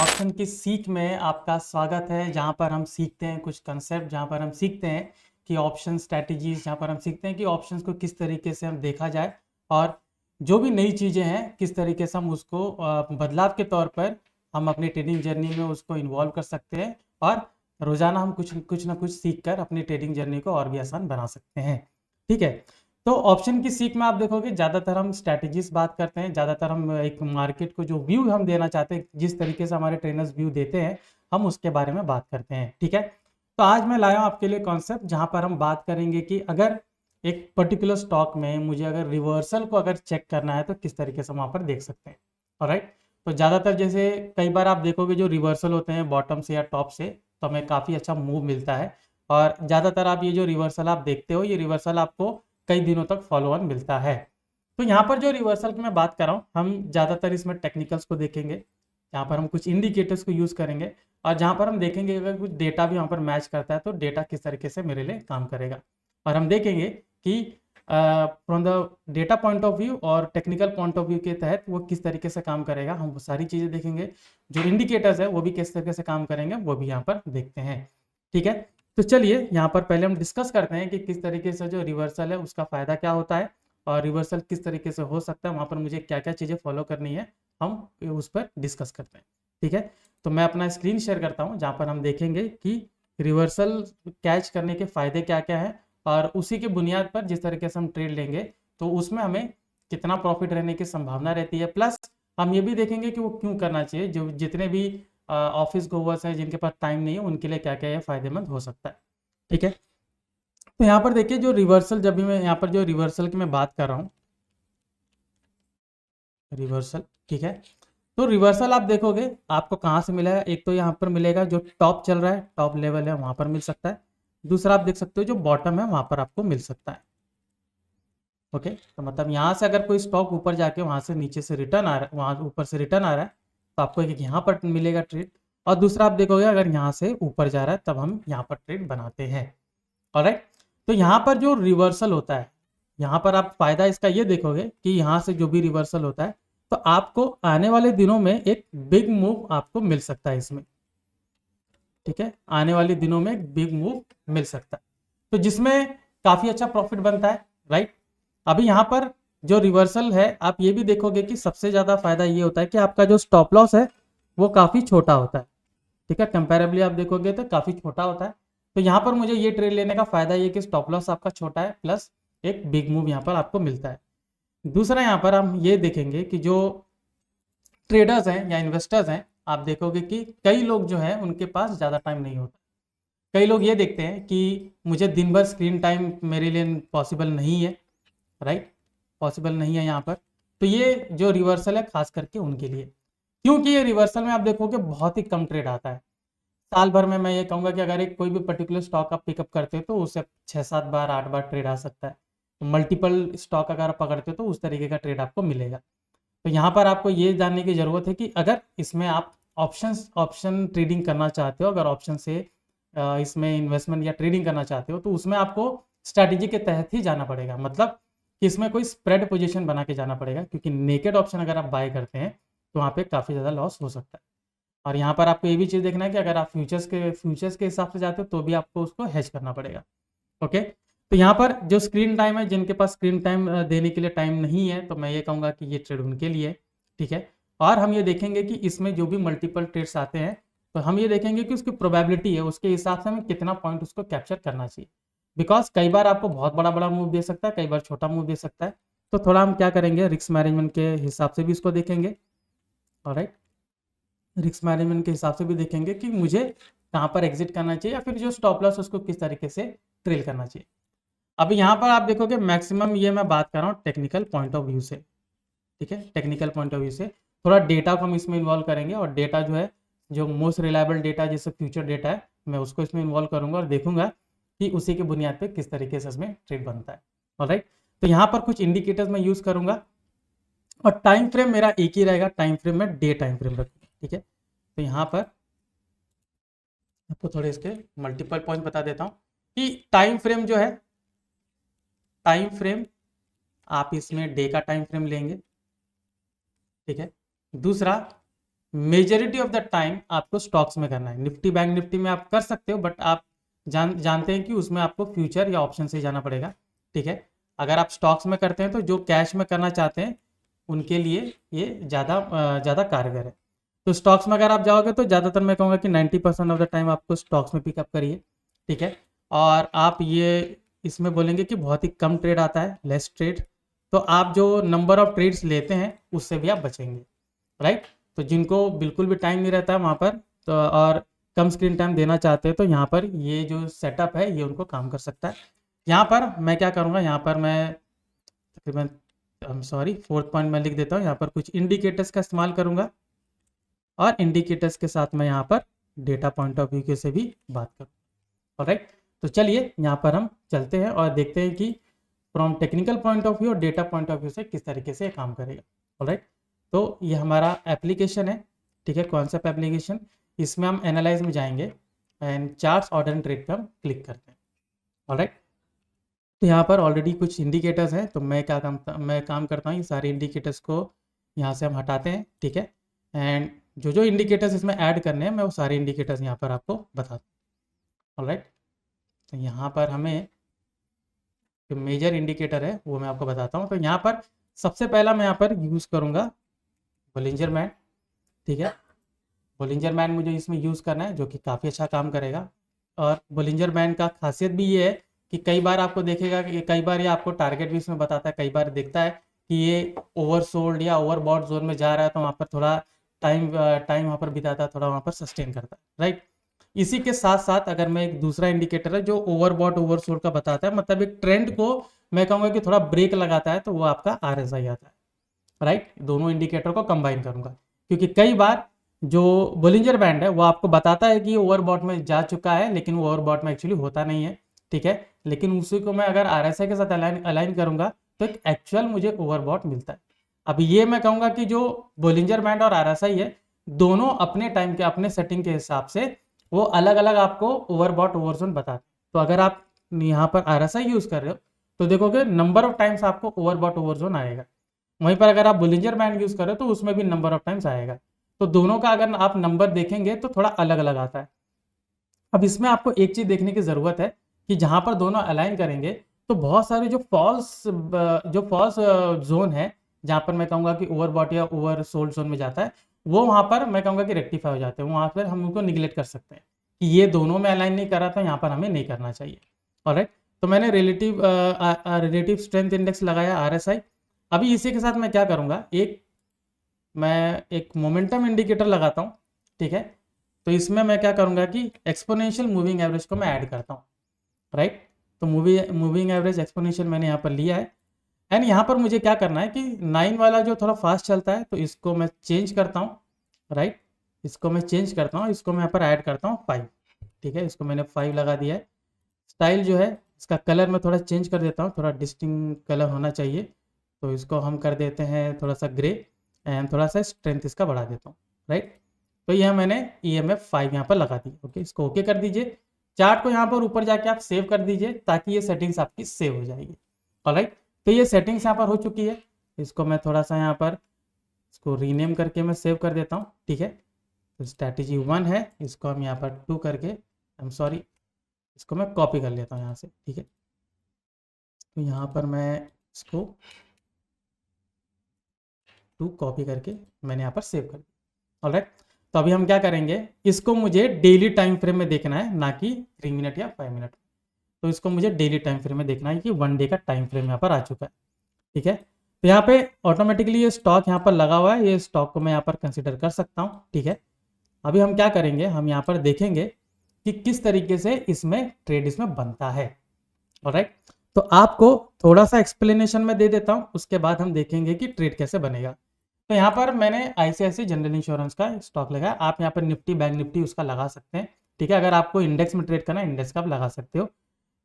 Option की सीख में आपका स्वागत है, जहाँ पर हम सीखते हैं कुछ कंसेप्ट, जहाँ पर हम सीखते हैं कि ऑप्शन स्ट्रैटेजीज, जहाँ पर हम सीखते हैं कि ऑप्शंस को किस तरीके से हम देखा जाए और जो भी नई चीज़ें हैं किस तरीके से हम उसको बदलाव के तौर पर हम अपनी ट्रेडिंग जर्नी में उसको इन्वॉल्व कर सकते हैं और रोज़ाना हम कुछ ना कुछ सीख कर अपनी ट्रेडिंग जर्नी को और भी आसान बना सकते हैं। ठीक है, तो ऑप्शन की सीख में आप देखोगे ज़्यादातर हम स्ट्रैटेजीज बात करते हैं, ज़्यादातर हम एक मार्केट को जो व्यू हम देना चाहते हैं, जिस तरीके से हमारे ट्रेनर्स व्यू देते हैं, हम उसके बारे में बात करते हैं। ठीक है, तो आज मैं लाया हूँ आपके लिए कॉन्सेप्ट जहाँ पर हम बात करेंगे कि अगर एक पर्टिकुलर स्टॉक में मुझे अगर रिवर्सल को अगर चेक करना है तो किस तरीके से वहाँ पर देख सकते हैं। ऑलराइट, तो ज़्यादातर जैसे कई बार आप देखोगे जो रिवर्सल होते हैं बॉटम से या टॉप से, तो हमें काफ़ी अच्छा मूव मिलता है और ज़्यादातर आप ये जो रिवर्सल आप देखते हो, ये रिवर्सल आपको कई दिनों तक फॉलो ऑन मिलता है। तो यहाँ पर जो रिवर्सल की मैं बात कर रहा हूँ, हम ज़्यादातर इसमें टेक्निकल्स को देखेंगे, यहाँ पर हम कुछ इंडिकेटर्स को यूज़ करेंगे और जहाँ पर हम देखेंगे अगर कुछ डेटा भी यहाँ पर मैच करता है तो डेटा किस तरीके से मेरे लिए काम करेगा और हम देखेंगे कि from the data point of view और टेक्निकल पॉइंट ऑफ व्यू के तहत वो किस तरीके से काम करेगा, हम वो सारी चीज़ें देखेंगे। जो इंडिकेटर्स है वो भी किस तरीके से काम करेंगे वो भी यहाँ पर देखते हैं। ठीक है, तो चलिए यहाँ पर पहले हम डिस्कस करते हैं कि किस तरीके से जो रिवर्सल है उसका फ़ायदा क्या होता है और रिवर्सल किस तरीके से हो सकता है, वहाँ पर मुझे क्या क्या चीज़ें फॉलो करनी है, हम उस पर डिस्कस करते हैं। ठीक है, तो मैं अपना स्क्रीन शेयर करता हूँ जहाँ पर हम देखेंगे कि रिवर्सल कैच करने के फ़ायदे क्या क्या हैं और उसी के बुनियाद पर जिस तरीके से हम ट्रेड लेंगे तो उसमें हमें कितना प्रॉफिट रहने की संभावना रहती है, प्लस हम ये भी देखेंगे कि वो क्यों करना चाहिए। जो जितने भी ऑफिस गोवर्स हैं जिनके पास टाइम नहीं है उनके लिए क्या क्या ये फायदेमंद हो सकता है। ठीक है, तो यहाँ पर देखिए जो रिवर्सल, जब भी मैं यहाँ पर जो रिवर्सल की मैं बात कर रहा हूँ, रिवर्सल, ठीक है, तो रिवर्सल आप देखोगे आपको कहाँ से मिला है। एक तो यहाँ पर मिलेगा जो टॉप चल रहा है, टॉप लेवल है वहाँ पर मिल सकता है। दूसरा आप देख सकते हो जो बॉटम है वहाँ पर आपको मिल सकता है। ओके, तो मतलब यहाँ से अगर कोई स्टॉक ऊपर जाके वहाँ से नीचे से रिटर्न आ रहा है, वहाँ ऊपर से रिटर्न आ रहा है, तो आपको एक यहाँ पर मिलेगा ट्रेड। और दूसरा आप देखोगे अगर यहाँ से ऊपर जा रहा है तब हम यहाँ पर ट्रेड बनाते हैं। ऑलराइट, तो यहाँ पर जो रिवर्सल होता है, यहाँ पर आप फायदा इसका ये देखोगे कि यहाँ से जो भी रिवर्सल होता है तो आपको आने वाले दिनों में एक बिग मूव आपको मिल सकता है इसमें। ठीक है, आने वाले दिनों में एक बिग मूव मिल सकता है तो जिसमें काफी अच्छा प्रॉफिट बनता है। राइट, अभी यहाँ पर जो रिवर्सल है आप ये भी देखोगे कि सबसे ज्यादा फायदा ये होता है कि आपका जो स्टॉप लॉस है वो काफी छोटा होता है। ठीक है, कंपैरेबली आप देखोगे तो काफी छोटा होता है। तो यहाँ पर मुझे ये ट्रेड लेने का फायदा ये कि स्टॉप लॉस आपका छोटा है प्लस एक बिग मूव यहाँ पर आपको मिलता है। दूसरा यहाँ पर हम ये देखेंगे कि जो ट्रेडर्स हैं या इन्वेस्टर्स हैं, आप देखोगे कि कई लोग जो है उनके पास ज़्यादा टाइम नहीं होता। कई लोग ये देखते हैं कि मुझे दिन भर स्क्रीन टाइम मेरे लिए पॉसिबल नहीं है। राइट, पॉसिबल नहीं है यहाँ पर। तो ये जो रिवर्सल है खास करके उनके लिए, क्योंकि ये रिवर्सल में आप देखोगे बहुत ही कम ट्रेड आता है। साल भर में मैं ये कहूँगा कि अगर एक कोई भी पर्टिकुलर स्टॉक आप पिकअप करते हो तो उससे 6-7 बार 8 बार ट्रेड आ सकता है। तो मल्टीपल स्टॉक अगर आप पकड़ते हो तो उस तरीके का ट्रेड आपको मिलेगा। तो यहाँ पर आपको ये जानने की ज़रूरत है कि अगर इसमें आप ऑप्शन ट्रेडिंग करना चाहते हो, अगर ऑप्शन से इसमें इन्वेस्टमेंट या ट्रेडिंग करना चाहते हो तो उसमें आपको स्ट्रैटेजी के तहत ही जाना पड़ेगा। मतलब कि इसमें कोई स्प्रेड पोजीशन बना के जाना पड़ेगा, क्योंकि नेकेड ऑप्शन अगर आप बाय करते हैं तो वहाँ पे काफ़ी ज़्यादा लॉस हो सकता है। और यहाँ पर आपको ये भी चीज़ देखना है कि अगर आप फ्यूचर्स के हिसाब से जाते हो तो भी आपको उसको हेज करना पड़ेगा। ओके, तो यहाँ पर जो स्क्रीन टाइम है, जिनके पास स्क्रीन टाइम देने के लिए टाइम नहीं है, तो मैं ये कहूँगा कि ये ट्रेड उनके लिए है। ठीक है, और हम ये देखेंगे कि इसमें जो भी मल्टीपल ट्रेड्स आते हैं तो हम ये देखेंगे कि उसकी प्रोबेबिलिटी है, उसके हिसाब से हमें कितना पॉइंट उसको कैप्चर करना चाहिए। बिकॉज कई बार आपको बहुत बड़ा बड़ा मूव दे सकता है, कई बार छोटा मूव दे सकता है। तो थोड़ा हम क्या करेंगे, रिस्क मैनेजमेंट के हिसाब से भी इसको देखेंगे। ऑलराइट, रिस्क मैनेजमेंट के हिसाब से भी देखेंगे कि मुझे कहाँ पर एग्जिट करना चाहिए या फिर जो स्टॉप लॉस उसको किस तरीके से ट्रेल करना चाहिए। अभी यहाँ पर आप देखोगे मैक्सिमम ये मैं बात कर रहा हूँ टेक्निकल पॉइंट ऑफ व्यू से। ठीक है, टेक्निकल पॉइंट ऑफ व्यू से थोड़ा डेटा को हम इसमें इन्वॉल्व करेंगे और डेटा जो है, जो मोस्ट रिलायबल डेटा जैसे फ्यूचर डेटा है, मैं उसको इसमें इन्वॉल्व करूंगा और देखूंगा कि उसी के बुनियाद पे किस तरीके से इसमें ट्रेड बनता है। ऑलराइट, तो यहाँ पर कुछ इंडिकेटर्स मैं यूज करूंगा और टाइम फ्रेम मेरा एक ही रहेगा, टाइम फ्रेम में डे टाइम फ्रेम रखूंगा। ठीक है, तो यहाँ पर आपको थोड़े इसके मल्टीपल पॉइंट बता देता हूँ कि टाइम फ्रेम जो है, टाइम फ्रेम आप इसमें डे का टाइम फ्रेम लेंगे। ठीक है, दूसरा मेजॉरिटी ऑफ द टाइम आपको स्टॉक्स में करना है। निफ्टी बैंक निफ्टी में आप कर सकते हो, बट आप जानते हैं कि उसमें आपको फ्यूचर या ऑप्शन से जाना पड़ेगा। ठीक है, अगर आप स्टॉक्स में करते हैं तो जो कैश में करना चाहते हैं उनके लिए ये ज़्यादा कारगर है। तो स्टॉक्स में अगर आप जाओगे तो ज़्यादातर मैं कहूँगा कि 90% ऑफ द टाइम आपको स्टॉक्स में पिकअप करिए। ठीक है, और आप ये इसमें बोलेंगे कि बहुत ही कम ट्रेड आता है, लेस ट्रेड, तो आप जो नंबर ऑफ ट्रेड्स लेते हैं उससे भी आप बचेंगे, राइट। तो जिनको बिल्कुल भी टाइम नहीं रहता है वहाँ पर, तो और कम स्क्रीन टाइम देना चाहते हैं तो यहाँ पर ये जो सेटअप है ये उनको काम कर सकता है। यहाँ पर मैं क्या करूँगा, यहाँ पर मैं तकरीबन फोर्थ पॉइंट मैं लिख देता हूँ, यहाँ पर कुछ इंडिकेटर्स का इस्तेमाल करूँगा और इंडिकेटर्स के साथ मैं यहाँ पर डेटा पॉइंट ऑफ व्यू के से भी बात करूँ। ऑलराइट, तो चलिए यहाँ पर हम चलते हैं और देखते हैं कि from technical point of view और डेटा पॉइंट ऑफ व्यू से किस तरीके से काम करेगा। ऑलराइट, तो ये हमारा एप्लीकेशन है। ठीक है, कॉन्सेप्ट एप्लीकेशन, इसमें हम एनालाइज में जाएंगे and charts order and trade पे हम क्लिक करते हैं। ऑलराइट, तो यहाँ पर ऑलरेडी कुछ इंडिकेटर्स हैं, तो मैं काम करता हूँ, ये सारे इंडिकेटर्स को यहाँ से हम हटाते हैं। ठीक है, एंड जो इंडिकेटर्स इसमें ऐड करने हैं मैं वो सारे इंडिकेटर्स यहाँ पर आपको बताता हूँ। ऑलराइट, तो यहाँ पर हमें जो मेजर इंडिकेटर है वो मैं आपको बताता हूँ। तो यहाँ पर सबसे पहला मैं यहाँ पर यूज़ करूँगा बोलिंजर बैंड। ठीक है, बोलिंजर बैंड मुझे इसमें यूज़ करना है, जो कि काफ़ी अच्छा काम करेगा। और बोलिंजर बैंड का खासियत भी ये है कि कई बार आपको देखेगा कि कई बार ये आपको टारगेट भी इसमें बताता है, कई बार देखता है कि ये ओवरसोल्ड या ओवरबॉट जोन में जा रहा है, तो वहाँ पर थोड़ा टाइम वहाँ पर बिताता है, थोड़ा वहाँ पर सस्टेन करता है, राइट। इसी के साथ साथ अगर मैं एक दूसरा इंडिकेटर है जो ओवरबॉट ओवरसोल्ड का बताता है, मतलब एक ट्रेंड को मैं कहूँगा कि थोड़ा ब्रेक लगाता है, तो वो आपका RSI आता है, राइट। दोनों इंडिकेटर को कंबाइन करूंगा, क्योंकि कई बार जो बोलिंजर बैंड है वो आपको बताता है कि ओवरबॉट में जा चुका है, लेकिन वो ओवरबॉट में एक्चुअली होता नहीं है। ठीक है, लेकिन उसी को मैं अगर RSI के साथ अलाइन करूंगा तो एक एक्चुअल मुझे ओवरबॉट मिलता है। अब ये मैं कहूँगा कि जो बोलिंजर बैंड और RSI है, दोनों अपने टाइम के अपने सेटिंग के हिसाब से वो अलग अलग आपको ओवरबॉट ओवरजोन बताते हैं। तो अगर आप यहाँ पर RSI यूज़ कर रहे हो तो देखोगे नंबर ऑफ टाइम्स आपको ओवरबॉट ओवरजोन आएगा। वहीं पर अगर आप बोलिंजर बैंड यूज़ करें तो उसमें भी नंबर ऑफ टाइम्स आएगा। तो दोनों का अगर आप नंबर देखेंगे तो थोड़ा अलग अलग आता है। अब इसमें आपको एक चीज़ देखने की ज़रूरत है कि जहाँ पर दोनों अलाइन करेंगे तो बहुत सारे जो फॉल्स जोन है, जहाँ पर मैं कहूँगा कि ओवरबॉट या ओवर सोल्ड जोन में जाता है, वो वहाँ पर मैं कहूँगा कि रेक्टिफाई हो जाते हैं। वहाँ पर हम उनको निगलेक्ट कर सकते हैं कि ये दोनों में अलाइन नहीं कर रहा, तो यहाँ पर हमें नहीं करना चाहिए। ऑलराइट, तो मैंने रिलेटिव स्ट्रेंथ इंडेक्स लगाया RSI। अभी इसी के साथ मैं क्या करूँगा, मैं एक मोमेंटम इंडिकेटर लगाता हूँ। ठीक है, तो इसमें मैं क्या करूँगा कि एक्सपोनेंशियल मूविंग एवरेज को मैं ऐड करता हूँ, राइट। तो मूविंग एवरेज एक्सपोनेंशियल मैंने यहाँ पर लिया है, एंड यहाँ पर मुझे क्या करना है कि 9 वाला जो थोड़ा फास्ट चलता है तो इसको मैं चेंज करता हूँ, राइट। इसको मैं चेंज करता हूँ, इसको मैं यहाँ पर ऐड करता हूँ 5। ठीक है, इसको मैंने 5 लगा दिया है। स्टाइल जो है इसका कलर मैं थोड़ा चेंज कर देता हूँ, थोड़ा डिस्टिंक्ट कलर होना चाहिए, तो इसको हम कर देते हैं थोड़ा सा ग्रे, एंड थोड़ा सा स्ट्रेंथ इसका बढ़ा देता हूँ, राइट। तो यह मैंने EMF 5 यहाँ पर लगा दी। ओके, इसको ओके कर दीजिए। चार्ट को यहाँ पर ऊपर जाके आप सेव कर दीजिए ताकि ये सेटिंग्स आपकी सेव हो जाएगी। ऑलराइट, तो ये सेटिंग्स यहाँ पर हो चुकी है। इसको मैं थोड़ा सा यहाँ पर इसको रीनेम करके मैं सेव कर देता हूँ। ठीक है, तो स्ट्रैटेजी 1 है, इसको हम यहाँ पर 2 करके इसको मैं कॉपी कर लेता हूँ यहाँ से। ठीक है, तो यहाँ पर मैं इसको 2 कॉपी करके मैंने यहाँ पर सेव कर दिया। ऑलराइट, तो अभी हम क्या करेंगे, इसको मुझे डेली टाइम फ्रेम में देखना है, ना कि 3 मिनट या 5 मिनट। तो इसको मुझे डेली टाइम फ्रेम में देखना है कि 1 डे का टाइम फ्रेम यहाँ पर आ चुका है। ठीक है, तो यहाँ पे ऑटोमेटिकली ये स्टॉक यहाँ पर लगा हुआ है, ये स्टॉक को मैं यहाँ पर कंसिडर कर सकता हूँ। ठीक है, अभी हम क्या करेंगे, हम यहाँ पर देखेंगे कि किस तरीके से इसमें ट्रेड इसमें बनता है। ऑलराइट, तो आपको थोड़ा सा एक्सप्लेनेशन में दे देता हूँ, उसके बाद हम देखेंगे कि ट्रेड कैसे बनेगा। तो यहाँ पर मैंने ICICI जनरल इंश्योरेंस का स्टॉक लगाया। आप यहाँ पर निफ्टी बैंक निफ्टी उसका लगा सकते हैं। ठीक है, अगर आपको इंडेक्स में ट्रेड करना है इंडेक्स का आप लगा सकते हो।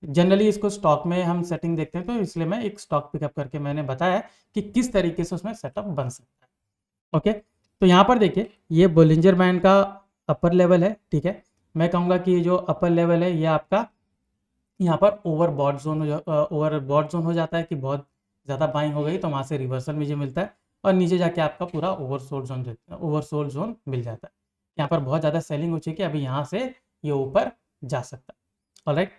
जनरली इसको स्टॉक में हम सेटिंग देखते हैं, तो इसलिए मैं एक स्टॉक पिकअप करके मैंने बताया कि किस तरीके से उसमें सेटअप बन सकता है। ओके, तो यहाँ पर देखिए ये बोलिंजर बैंड का अपर लेवल है। ठीक है, मैं कहूँगा कि ये जो अपर लेवल है ये आपका यहाँ पर ओवरबॉट जोन हो जाता है कि बहुत ज़्यादा बाइंग हो गई, तो वहाँ से रिवर्सल मुझे मिलता है। और नीचे जाके आपका पूरा ओवरसोल्ड जोन मिल जाता है। यहाँ पर बहुत ज़्यादा सेलिंग हो चुकी है, अभी यहाँ से ये ऊपर जा सकता है। ऑलराइट,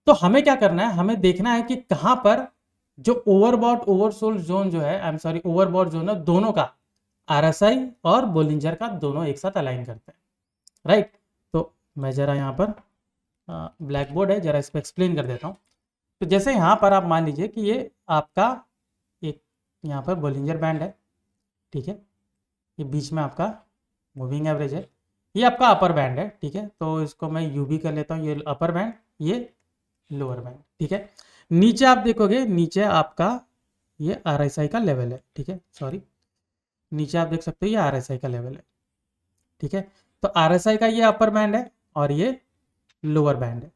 तो हमें क्या करना है, हमें देखना है कि कहाँ पर जो ओवरबॉट ओवरसोल्ड जोन जो है, I am sorry overbought zone है, दोनों का RSI और बोलिंजर का दोनों एक साथ अलाइन करते हैं। राइट, तो मैं जरा यहाँ पर ब्लैक बोर्ड है, जरा इस पर एक्सप्लेन कर देता हूँ। तो जैसे यहाँ पर आप मान लीजिए कि ये आपका एक यहाँ पर बोलिंजर बैंड है, ठीक है, ये बीच में आपका मूविंग एवरेज है, ये आपका अपर बैंड है, ठीक है, तो इसको मैं UB कर लेता हूँ, ये अपर बैंड, ये लोअर बैंड, ठीक है। नीचे आप देखोगे, नीचे आपका ये RSI का लेवल है, ठीक है, सॉरी, नीचे आप देख सकते हो ये RSI का लेवल है, ठीक है। तो RSI का ये अपर बैंड है और ये लोअर बैंड है,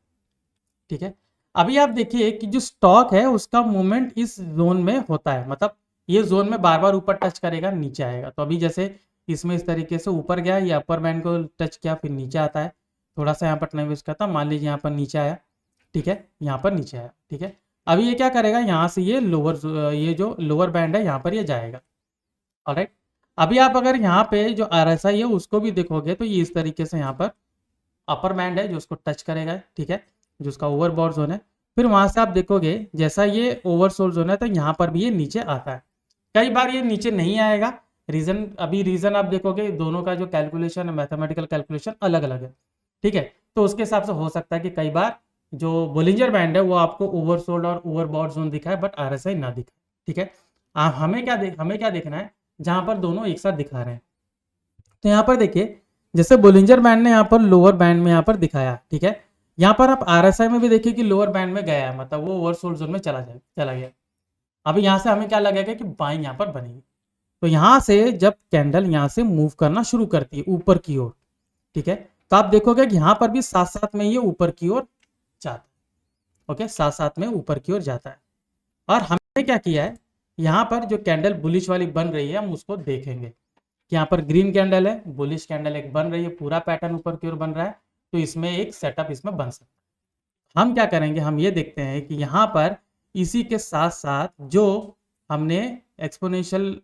ठीक है। अभी आप देखिए कि जो स्टॉक है उसका मूवमेंट इस जोन में होता है, मतलब ये जोन में बार बार ऊपर टच करेगा, नीचे आएगा। तो अभी जैसे इसमें इस तरीके से ऊपर गया, ये अपर बैंड को टच किया, फिर नीचे आता है, थोड़ा सा यहाँ पर टाइम वेस्ट करता, मान लीजिए यहाँ पर नीचे आया, ठीक है, यहाँ पर नीचे आया, ठीक है। अभी ये क्या करेगा, यहाँ से ये जो लोअर बैंड है यहाँ पर ये जाएगा। ऑलराइट, अभी आप अगर यहाँ पे जो RSI है उसको भी देखोगे तो ये इस तरीके से यहाँ पर अपर बैंड है जो उसको टच करेगा, ठीक है, जो उसका ओवरबॉट जोन है। फिर वहां से आप देखोगे जैसा ये ओवरसोल्ड जोन है तो यहाँ पर भी ये नीचे आता है। कई बार ये नीचे नहीं आएगा, रीजन आप देखोगे दोनों का जो कैलकुलेशन है, मैथमेटिकल कैलकुलेशन अलग अलग है, ठीक है। तो उसके हिसाब से हो सकता है कि कई बार जो बोलिंजर बैंड है वो आपको ओवरसोल्ड और ओवरबॉट जोन दिखाए बट RSI ना दिखाए, ठीक है। हमें क्या देखना है, जहां पर दोनों एक साथ दिखा रहे हैं। तो यहाँ पर देखिए, जैसे बोलिंजर बैंड ने यहाँ पर लोअर बैंड में यहाँ पर दिखाया, ठीक है, यहाँ पर आप RSI में भी देखिए कि लोअर बैंड में गया है, मतलब वो ओवरसोल्ड जोन में चला गया। अभी यहाँ से हमें क्या लगेगा कि बाइंग यहाँ पर बनेगी। तो यहाँ से जब कैंडल यहाँ से मूव करना शुरू करती है ऊपर की ओर, ठीक है, तो आप देखोगे कि यहाँ पर भी साथ साथ में ये ऊपर की ओर जाता है। ओके, साथ साथ में ऊपर की ओर जाता है। और हमने क्या किया है, यहाँ पर जो कैंडल बुलिश वाली बन रही है हम उसको देखेंगे कि यहाँ पर ग्रीन कैंडल है, बुलिश कैंडल एक बन रही है, पूरा पैटर्न ऊपर की ओर बन रहा है, तो इसमें एक सेटअप इसमें बन सकता है। हम क्या करेंगे, हम ये देखते हैं कि यहाँ पर इसी के साथ साथ जो हमने एक्सपोनेंशियल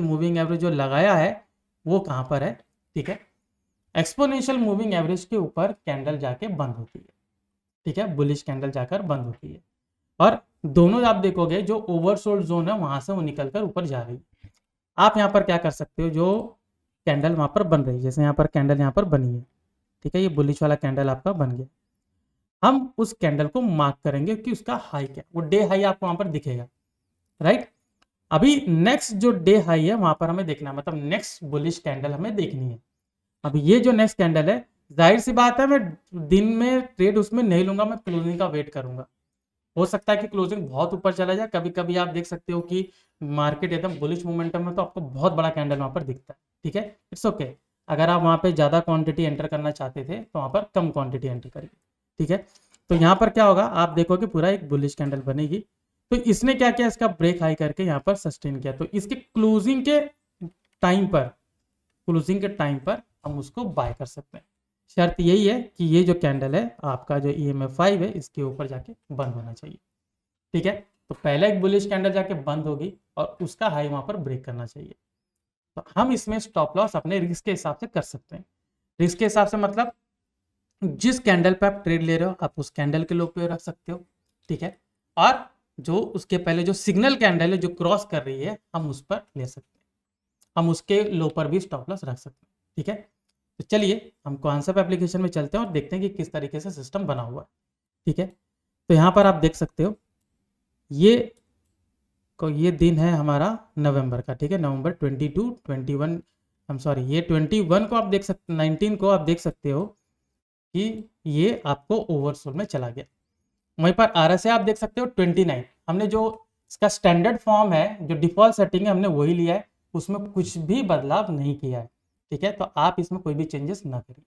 मूविंग एवरेज जो लगाया है वो कहाँ पर है, ठीक है। एक्सपोनेंशियल मूविंग एवरेज के ऊपर कैंडल जाके बंद होती है, ठीक है, बुलिश कैंडल जाकर बंद होती है। और दोनों आप देखोगे जो ओवरसोल्ड जोन है वहां से वो निकलकर ऊपर जा रही है। आप यहाँ पर क्या कर सकते हो, जो कैंडल वहां पर बन रही है, जैसे यहाँ पर कैंडल यहाँ पर बनी है, ठीक है, ये बुलिश वाला कैंडल आपका बन गया, हम उस कैंडल को मार्क करेंगे कि उसका हाई क्या, वो डे हाई आपको वहां पर दिखेगा। राइट, अभी नेक्स्ट जो डे हाई है वहां पर हमें देखना है, मतलब नेक्स्ट बुलिश कैंडल हमें देखनी है। अभी ये जो नेक्स्ट कैंडल है, जाहिर सी बात है मैं दिन में ट्रेड उसमें नहीं लूंगा, मैं क्लोजिंग का वेट करूंगा। हो सकता है कि क्लोजिंग बहुत ऊपर चला जाए, कभी कभी आप देख सकते हो कि मार्केट एकदम बुलिश मोमेंटम में तो आपको बहुत बड़ा कैंडल वहां पर दिखता है, ठीक है, इट्स ओके। अगर आप वहां पे ज्यादा क्वांटिटी एंटर करना चाहते थे तो वहां पर कम क्वांटिटी एंटर करिए, ठीक है। तो यहाँ पर क्या होगा, आप देखोगे पूरा एक बुलिश कैंडल बनेगी। तो इसने क्या किया, इसका ब्रेक हाई करके यहाँ पर सस्टेन किया, तो इसके क्लोजिंग के टाइम पर हम उसको बाय कर सकते हैं। शर्त यही है कि ये जो कैंडल है आपका जो EMF 5 है इसके ऊपर जाके बंद होना चाहिए, ठीक है। तो पहले एक बुलिश कैंडल जाके बंद होगी और उसका हाई वहां पर ब्रेक करना चाहिए। तो हम इसमें स्टॉप लॉस अपने रिस्क के हिसाब से कर सकते हैं। रिस्क के हिसाब से मतलब जिस कैंडल पे आप ट्रेड ले रहे हो आप उस कैंडल के लो पे रख सकते हो, ठीक है। और जो उसके पहले जो सिग्नल कैंडल है जो क्रॉस कर रही है हम उस पर ले सकते हैं, हम उसके लो पर भी स्टॉप लॉस रख सकते हैं, ठीक है। तो चलिए हम कॉन्सेप्ट एप्लीकेशन में चलते हैं और देखते हैं कि किस तरीके से सिस्टम बना हुआ है, ठीक है। तो यहाँ पर आप देख सकते हो ये दिन है हमारा नवंबर का, ठीक है, नवंबर 22 21 हम सॉरी ये 21 को आप देख सकते 19 को आप देख सकते हो कि ये आपको ओवरसोल्ड में चला गया। वहीं पर RSI आप देख सकते हो 29, हमने जो इसका स्टैंडर्ड फॉर्म है जो डिफॉल्ट सेटिंग है हमने वही लिया है, उसमें कुछ भी बदलाव नहीं किया है, ठीक है। तो आप इसमें कोई भी चेंजेस ना करिए।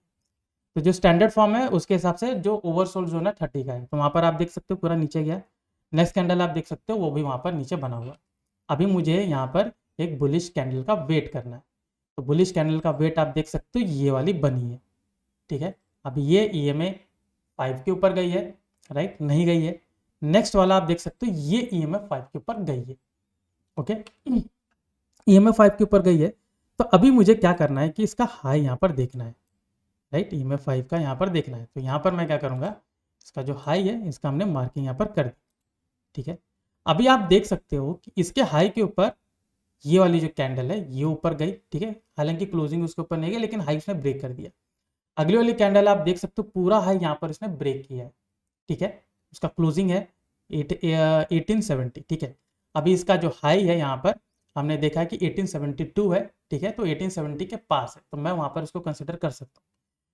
तो जो स्टैंडर्ड फॉर्म है उसके हिसाब से जो ओवरसोल्ड जोन है 30 का है, तो वहां पर आप देख सकते हो पूरा नीचे गया। नेक्स्ट कैंडल आप देख सकते हो वो भी वहां पर नीचे बना हुआ। अभी मुझे यहाँ पर एक बुलिश कैंडल का वेट करना है, तो बुलिश कैंडल का वेट आप देख सकते हो ये वाली बनी है, ठीक है। अभी ये EMA 5 के ऊपर गई है, राइट, नहीं गई है। नेक्स्ट वाला आप देख सकते हो ये EMF 5 के ऊपर गई है, ओके। EMA 5 के ऊपर गई है। तो अभी मुझे क्या करना है कि इसका हाई यहाँ पर देखना है, राइट, EMA 5 का यहाँ पर देखना है। तो यहाँ पर मैं क्या करूँगा, इसका जो हाई है इसका हमने मार्किंग यहाँ पर कर दी, ठीक है। अभी आप देख सकते हो कि इसके हाई के ऊपर ये वाली जो कैंडल है ये ऊपर गई, ठीक है, हालांकि क्लोजिंग उसके ऊपर नहीं गई लेकिन हाई उसने ब्रेक कर दिया। अगली वाली कैंडल आप देख सकते हो पूरा हाई यहाँ पर इसने ब्रेक किया है, ठीक है, उसका क्लोजिंग है 1870, ठीक है। अभी इसका जो हाई है यहाँ पर हमने देखा कि 1872 है, ठीक है, तो 1870 के पास है, तो मैं वहाँ पर उसको कंसिडर कर सकता हूँ।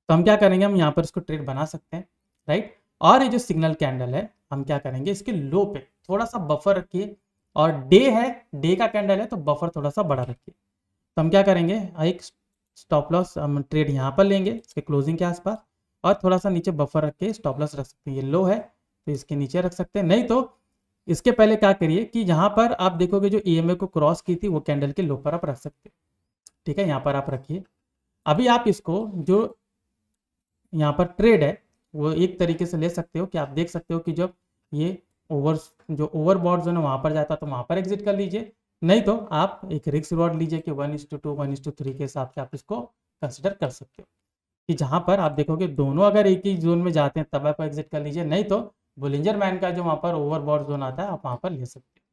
तो हम क्या करेंगे, हम यहाँ पर इसको ट्रेड बना सकते हैं, राइट। और ये जो सिग्नल कैंडल है हम क्या करेंगे, इसके लो पे थोड़ा सा बफर रखिए, और डे है, डे का कैंडल है तो बफर थोड़ा सा बड़ा रखिए। तो हम क्या करेंगे, एक स्टॉप लॉस हम ट्रेड यहाँ पर लेंगे इसके क्लोजिंग के आसपास, और थोड़ा सा नीचे बफर रख के स्टॉप लॉस रख सकते हैं। ये लो है तो इसके नीचे रख सकते हैं, नहीं तो इसके पहले क्या करिए कि यहाँ पर आप देखोगे जो EMA को क्रॉस की थी वो कैंडल के लो पर आप रख सकते हैं, ठीक है, यहाँ पर आप रखिए। अभी आप इसको जो यहाँ पर ट्रेड है वो एक तरीके से ले सकते हो कि आप देख सकते हो कि जब ये जो ओवरबॉट जोन है वहाँ पर जाता है तो वहाँ पर एग्जिट कर लीजिए, नहीं तो आप एक रिस्क रिवॉर्ड लीजिए कि 1:2 1:3 के हिसाब से आप इसको कंसिडर कर सकते हो, कि जहाँ पर आप देखोगे दोनों अगर एक ही जोन में जाते हैं तब आप एग्जिट कर लीजिए, नहीं तो बोलिंजर मैन का जो वहाँ पर ओवरबॉट जोन आता है आप वहाँ पर ले सकते हो।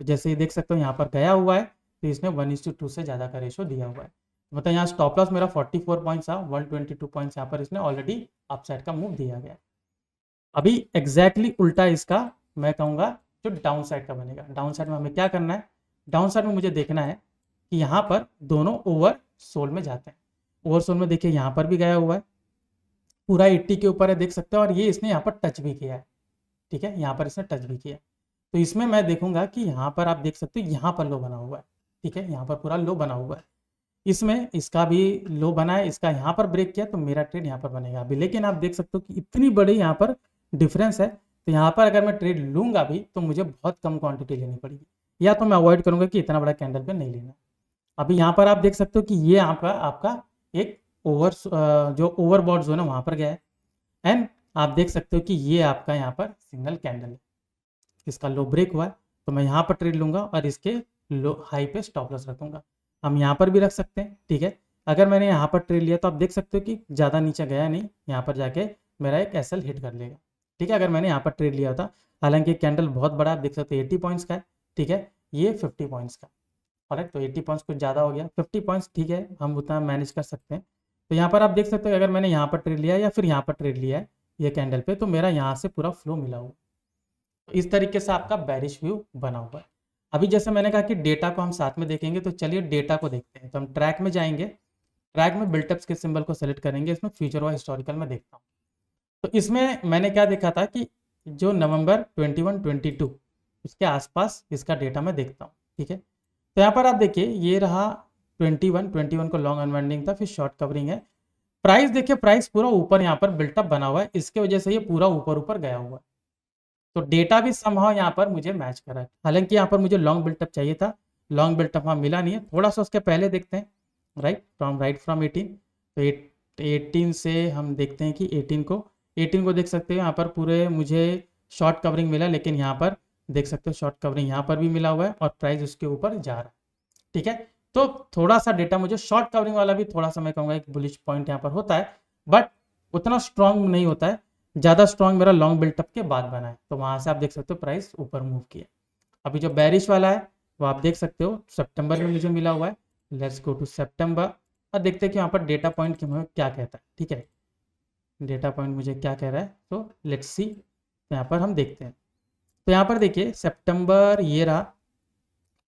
तो जैसे ही देख सकते हो यहाँ पर गया हुआ है तो इसने 1:2 से ज़्यादा का रेशो दिया हुआ है, मतलब यहाँ स्टॉप लॉस मेरा 44 पॉइंट्स था, 122 पॉइंट्स यहाँ पर इसने ऑलरेडी अपसाइड का मूव दिया गया। अभी एग्जैक्टली उल्टा इसका मैं कहूँगा जो डाउन साइड का बनेगा। डाउन साइड में हमें क्या करना है, डाउन साइड में मुझे देखना है कि यहाँ पर दोनों ओवर सोल में जाते हैं। ओवर सोल में देखिए यहाँ पर भी गया हुआ है, पूरा 80 के ऊपर है, देख सकते हैं, और ये इसने यहाँ पर टच भी किया है, ठीक है, यहाँ पर इसने टच भी किया। तो इसमें मैं देखूंगा कि यहाँ पर आप देख सकते हो यहाँ पर लो बना हुआ है, ठीक है, यहाँ पर पूरा लो बना हुआ है, इसमें इसका भी लो बना है, इसका यहाँ पर ब्रेक किया तो मेरा ट्रेड यहाँ पर बनेगा अभी। लेकिन आप देख सकते हो कि इतनी बड़ी यहाँ पर डिफरेंस है, तो यहाँ पर अगर मैं ट्रेड लूंगा भी तो मुझे बहुत कम क्वांटिटी लेनी पड़ेगी, या तो मैं अवॉइड करूंगा कि इतना बड़ा कैंडल पे नहीं लेना। अभी यहाँ पर आप देख सकते हो कि ये यहाँ पर आपका एक जो ओवरबॉट जोन है वहाँ पर गया है, एंड आप देख सकते हो कि ये आपका यहाँ पर सिग्नल कैंडल है, इसका लो ब्रेक हुआ है, तो मैं यहाँ पर ट्रेड लूंगा और इसके लो हाई पे स्टॉप लॉस रखूंगा। हम यहाँ पर भी रख सकते हैं, ठीक है। अगर मैंने यहाँ पर ट्रेड लिया तो आप देख सकते हो कि ज़्यादा नीचे गया नहीं, यहाँ पर जाके मेरा एक SL हिट कर लेगा, ठीक है, अगर मैंने यहाँ पर ट्रेड लिया था। हालांकि कैंडल बहुत बड़ा आप देख सकते हो 80 पॉइंट्स का है, ठीक है, ये 50 पॉइंट्स का, ऑलराइट, तो 80 पॉइंट्स कुछ ज़्यादा हो गया, 50 पॉइंट्स ठीक है, हम उतना मैनेज कर सकते हैं। तो यहाँ पर आप देख सकते हो अगर मैंने यहाँ पर ट्रेड लिया या फिर यहाँ पर ट्रेड लिया है ये कैंडल पे, तो मेरा यहाँ से पूरा फ्लो मिला हुआ। तो इस तरीके से आपका बेरिश व्यू बना हुआ है। अभी जैसे मैंने कहा कि डेटा को हम साथ में देखेंगे, तो चलिए डेटा को देखते हैं। तो हम ट्रैक में जाएंगे, ट्रैक में बिल्टअप्स के सिंबल को सेलेक्ट करेंगे, इसमें फ्यूचर व हिस्टोरिकल में देखता हूँ। तो इसमें मैंने क्या देखा था कि जो नवंबर 21 22 उसके आसपास इसका डेटा मैं देखता हूँ, ठीक है। तो यहाँ पर आप देखिए ये रहा 21 को लॉन्ग अनवाइंडिंग था, फिर शॉर्ट कवरिंग है। प्राइस देखिए, प्राइस पूरा ऊपर यहाँ पर बिल्टअप बना हुआ है, इसके वजह से ये पूरा ऊपर ऊपर गया हुआ है। तो डेटा भी समहाउ यहाँ पर मुझे मैच करा है। हालांकि यहाँ पर मुझे लॉन्ग बिल्टअप चाहिए था, लॉन्ग बिल्टअप वहाँ मिला नहीं है। थोड़ा सा उसके पहले देखते हैं, राइट फ्रॉम 18, तो 18 से हम देखते हैं कि 18 को देख सकते हो यहाँ पर पूरे मुझे शॉर्ट कवरिंग मिला, लेकिन यहाँ पर देख सकते हो शॉर्ट कवरिंग यहाँ पर भी मिला हुआ है और प्राइस उसके ऊपर जा रहा है, ठीक है। तो थोड़ा सा डेटा मुझे शॉर्ट कवरिंग वाला भी थोड़ा सा मैं कहूँगा एक बुलिश पॉइंट यहाँ पर होता है, बट उतना स्ट्रांग नहीं होता है, ज़्यादा स्ट्रांग मेरा लॉन्ग बिल्टअप के बाद बना है। तो वहाँ से आप देख सकते हो प्राइस ऊपर मूव किया। अभी जो बैरिश वाला है वो आप देख सकते हो सितंबर में मुझे मिला हुआ है। लेट्स गो टू सितंबर और देखते हैं कि यहाँ पर डेटा पॉइंट क्या कहता है, ठीक है, डेटा पॉइंट मुझे क्या कह रहा है। तो लेट्स सी, तो यहाँ पर हम देखते हैं। तो यहाँ पर देखिए सितंबर ये रहा,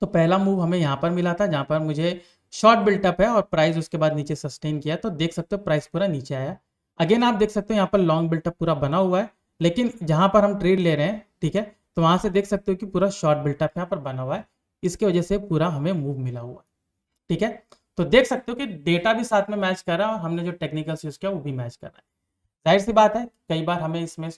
तो पहला मूव हमें यहाँ पर मिला था जहाँ पर मुझे शॉर्ट बिल्टअप है और प्राइस उसके बाद नीचे सस्टेन किया, तो देख सकते हो प्राइस पूरा नीचे आया। अगेन आप देख सकते हो यहाँ पर लॉन्ग बिल्टअप पूरा बना हुआ है, लेकिन जहाँ पर हम ट्रेड ले रहे हैं, ठीक है, तो वहाँ से देख सकते हो कि पूरा शॉर्ट बिल्टअप यहाँ पर बना हुआ है, इसकी वजह से पूरा हमें मूव मिला हुआ है, ठीक है। तो देख सकते हो कि डेटा भी साथ में मैच कर रहा है और हमने जो टेक्निकल यूज किया वो भी मैच कर रहा है। जाहिर सी बात है कई बार हमें इसमें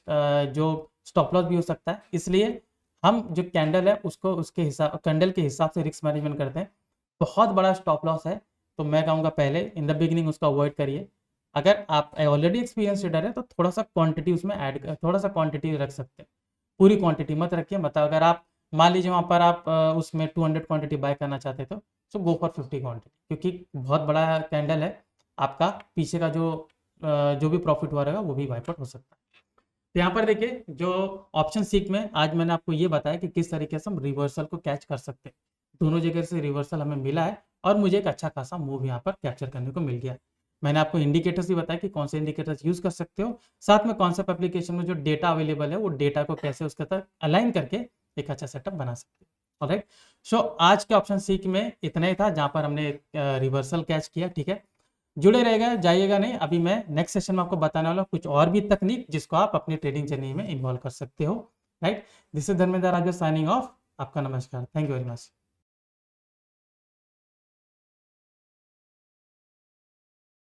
जो स्टॉप लॉस भी हो सकता है, इसलिए हम जो कैंडल है उसको उसके हिसाब कैंडल के हिसाब से रिस्क मैनेजमेंट करते हैं। बहुत बड़ा स्टॉप लॉस है तो मैं कहूँगा पहले इन द बिगिनिंग उसको अवॉइड करिए। अगर आप ऑलरेडी एक्सपीरियंस ट्रेडर है तो थोड़ा सा क्वांटिटी उसमें थोड़ा सा क्वांटिटी रख सकते हैं, पूरी क्वांटिटी मत रखिए। मतलब अगर आप मान लीजिए वहाँ पर आप उसमें 200 क्वांटिटी बाय करना चाहते तो सो गो फॉर 50 क्वांटिटी, क्योंकि बहुत बड़ा कैंडल है, आपका पीछे का जो भी प्रॉफिट हुआ रहेगा वो भी वाइप आउट हो सकता है। तो यहाँ पर देखिए जो ऑप्शन सीक में आज मैंने आपको ये बताया कि किस तरीके से हम रिवर्सल को कैच कर सकते हैं। दोनों जगह से रिवर्सल हमें मिला है और मुझे एक अच्छा खासा मूव यहाँ पर कैप्चर करने को मिल गया। मैंने आपको इंडिकेटर्स भी बताया कि कौन से इंडिकेटर्स यूज कर सकते हो, साथ में कॉन्सेप्ट एप्लीकेशन में जो डेटा अवेलेबल है वो डेटा को कैसे उसके तक अलाइन करके एक अच्छा सेटअप बना सकते हो। ऑलराइट, सो आज के ऑप्शन सीक में इतना ही था जहाँ पर हमने रिवर्सल कैच किया। ठीक है, जुड़े रहेगा, जाइएगा नहीं। अभी मैं नेक्स्ट सेशन में आपको बताने वाला हूँ कुछ और भी तकनीक जिसको आप अपनी ट्रेडिंग जर्नी में इन्वॉल्व कर सकते हो। Right, this is Dharmendra Raja signing off. आपका नमस्कार, थैंक यू वेरी मच।